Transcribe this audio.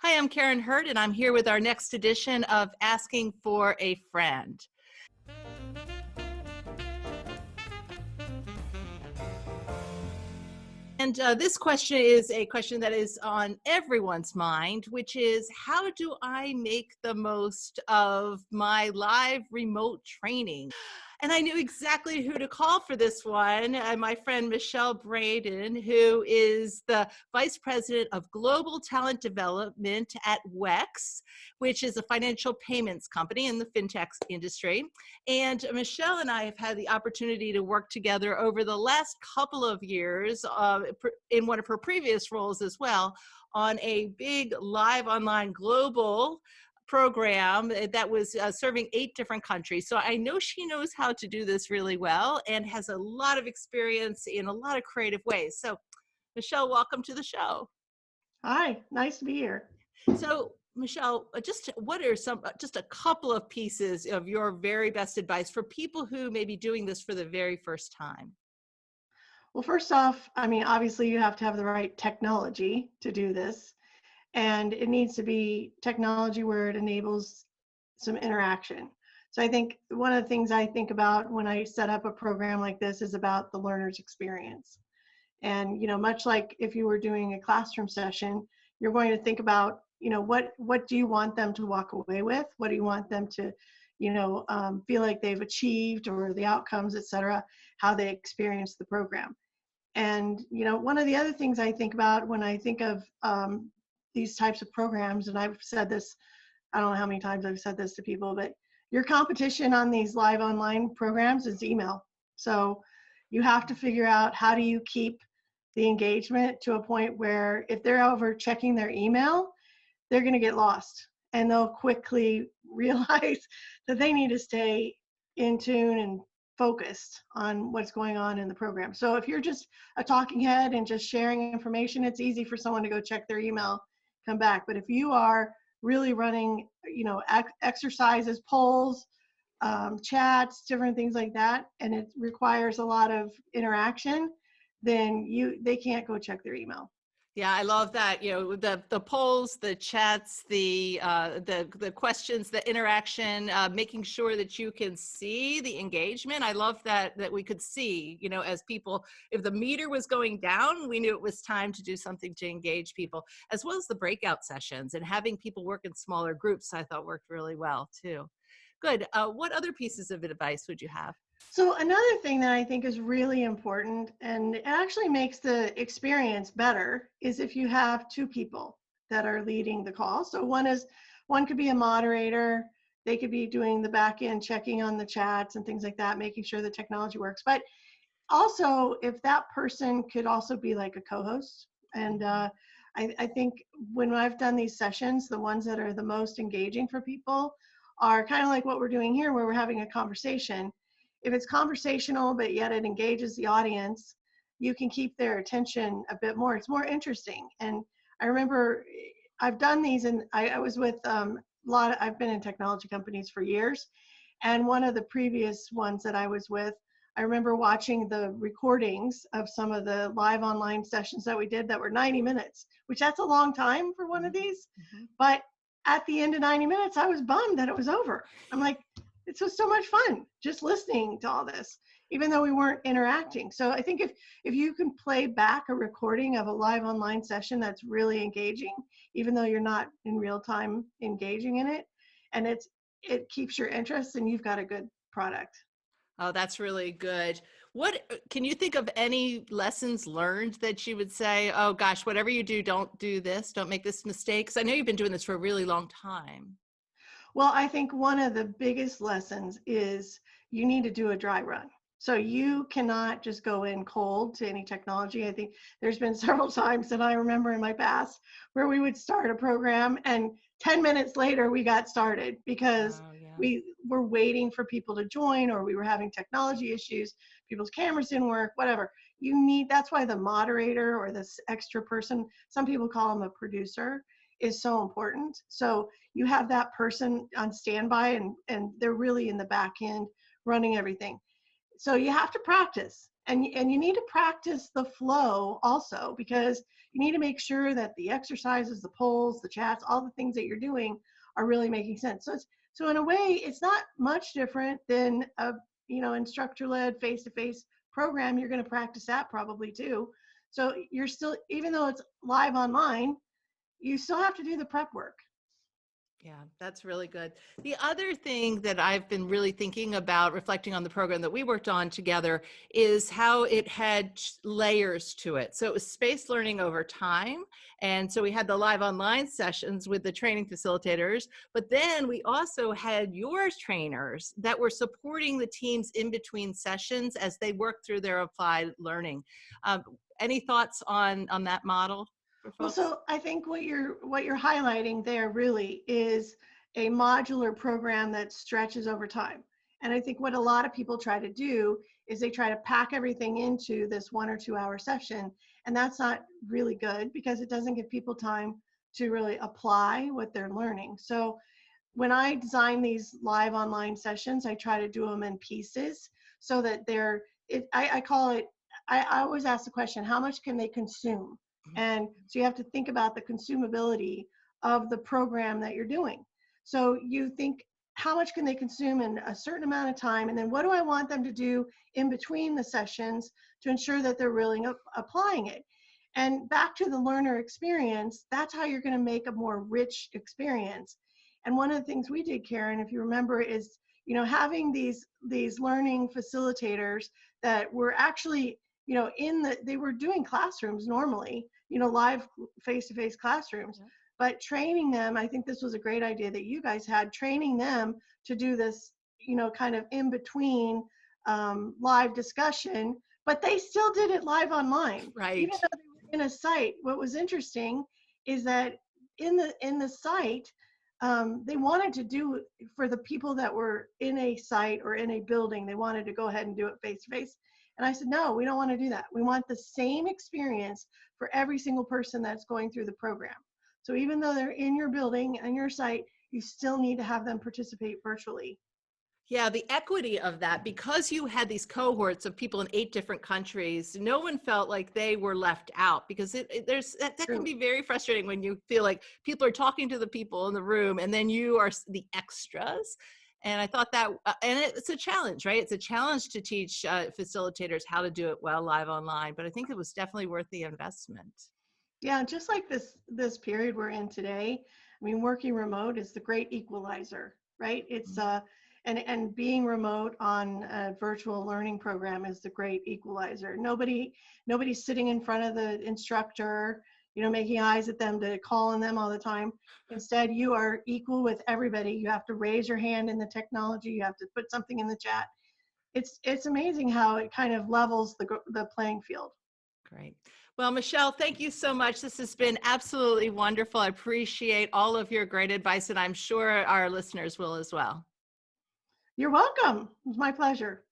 Hi, I'm Karen Hurd, and I'm here with our next edition of Asking for a Friend. And this question is a question that is on everyone's mind, which is, how do I make the most of my live remote training? And I knew exactly who to call for this one. My friend Michelle Braden, who is the Vice President of Global Talent Development at WEX, which is a financial payments company in the fintech industry. And Michelle and I have had the opportunity to work together over the last couple of years in one of her previous roles as well on a big live online global program that was serving 8 different countries. So I know she knows how to do this really well and has a lot of experience in a lot of creative ways. So Michelle, welcome to the show. Hi, nice to be here. So Michelle, just what are just a couple of pieces of your very best advice for people who may be doing this for the very first time? Well, first off, obviously you have to have the right technology to do this, and it needs to be technology where it enables some interaction. So I think one of the things I think about when I set up a program like this is about the learner's experience. And, much like if you were doing a classroom session, you're going to think about, what do you want them to walk away with? What do you want them to, feel like they've achieved, or the outcomes, et cetera, how they experience the program. And, one of the other things I think about when I think of these types of programs, and I've said this, I don't know how many times I've said this to people, but your competition on these live online programs is email. So you have to figure out, how do you keep the engagement to a point where if they're over checking their email, they're going to get lost, and they'll quickly realize that they need to stay in tune and focused on what's going on in the program. So if you're just a talking head and just sharing information, it's easy for someone to go check their email, come back. But if you are really running, exercises, polls, chats, different things like that, and it requires a lot of interaction, then they can't go check their email. Yeah, I love that. The polls, the chats, the questions, the interaction, making sure that you can see the engagement. I love that we could see, as people, if the meter was going down, we knew it was time to do something to engage people, as well as the breakout sessions and having people work in smaller groups. I thought worked really well too. Good. What other pieces of advice would you have? So another thing that I think is really important, and it actually makes the experience better, is if you have 2 people that are leading the call. So one could be a moderator. They could be doing the back end, checking on the chats and things like that, making sure the technology works. But also, if that person could also be like a co-host. And I think when I've done these sessions, the ones that are the most engaging for people are kind of like what we're doing here, where we're having a conversation. If it's conversational, but yet it engages the audience, you can keep their attention a bit more. It's more interesting. And I remember I've done these, and I was with I've been in technology companies for years. And one of the previous ones that I was with, I remember watching the recordings of some of the live online sessions that we did that were 90 minutes, which that's a long time for one of these. Mm-hmm. But at the end of 90 minutes, I was bummed that it was over. I'm like, it was so much fun just listening to all this, even though we weren't interacting. So I think if you can play back a recording of a live online session that's really engaging, even though you're not in real time engaging in it, and it keeps your interest, and you've got a good product. Oh, that's really good. What can you think of any lessons learned that you would say, oh gosh, whatever you do, don't do this, don't make this mistake? Because I know you've been doing this for a really long time. Well, I think one of the biggest lessons is you need to do a dry run. So you cannot just go in cold to any technology. I think there's been several times that I remember in my past where we would start a program, and 10 minutes later we got started because Oh, yeah. we were waiting for people to join, or we were having technology issues, people's cameras didn't work, whatever. That's why the moderator, or this extra person, some people call them a producer, is so important. So you have that person on standby, and they're really in the back end running everything. So you have to practice. And you need to practice the flow also, because you need to make sure that the exercises, the polls, the chats, all the things that you're doing are really making sense. So in a way, it's not much different than a instructor-led face-to-face program. You're going to practice that probably too. So you're still, even though it's live online, you still have to do the prep work. Yeah, that's really good. The other thing that I've been really thinking about, reflecting on the program that we worked on together, is how it had layers to it. So it was spaced learning over time. And so we had the live online sessions with the training facilitators, but then we also had your trainers that were supporting the teams in between sessions as they worked through their applied learning. Any thoughts on that model for Well, folks? so I think what you're highlighting there really is a modular program that stretches over time. And I think what a lot of people try to do is they try to pack everything into this 1 or 2 hour session. And that's not really good, because it doesn't give people time to really apply what they're learning. So when I design these live online sessions, I try to do them in pieces so that I call it, I always ask the question, how much can they consume? And so you have to think about the consumability of the program that you're doing. So you think, how much can they consume in a certain amount of time? And then what do I want them to do in between the sessions to ensure that they're really applying it? And back to the learner experience, that's how you're going to make a more rich experience. And one of the things we did, Karen, if you remember, is having these learning facilitators that were actually they were doing classrooms normally, live face-to-face classrooms. Yeah. But training them, I think this was a great idea that you guys had, training them to do this, kind of in between live discussion, but they still did it live online, even Right. though they were in a site. What was interesting is that in the site, they wanted to do, for the people that were in a site or in a building, they wanted to go ahead and do it face to face. And I said, no, we don't want to do that. We want the same experience for every single person that's going through the program. So even though they're in your building and your site, you still need to have them participate virtually. Yeah, the equity of that, because you had these cohorts of people in 8 different countries, no one felt like they were left out, because there's that can True. be very frustrating when you feel like people are talking to the people in the room and then you are the extras. And I thought that, and it's a challenge, right? It's a challenge to teach facilitators how to do it well live online, but I think it was definitely worth the investment. Yeah, just like this period we're in today. I mean, working remote is the great equalizer, right? It's and being remote on a virtual learning program is the great equalizer. Nobody's sitting in front of the instructor, making eyes at them to call on them all the time. Instead, you are equal with everybody. You have to raise your hand in the technology. You have to put something in the chat. It's amazing how it kind of levels the playing field. Great. Well, Michelle, thank you so much. This has been absolutely wonderful. I appreciate all of your great advice, and I'm sure our listeners will as well. You're welcome. It was my pleasure.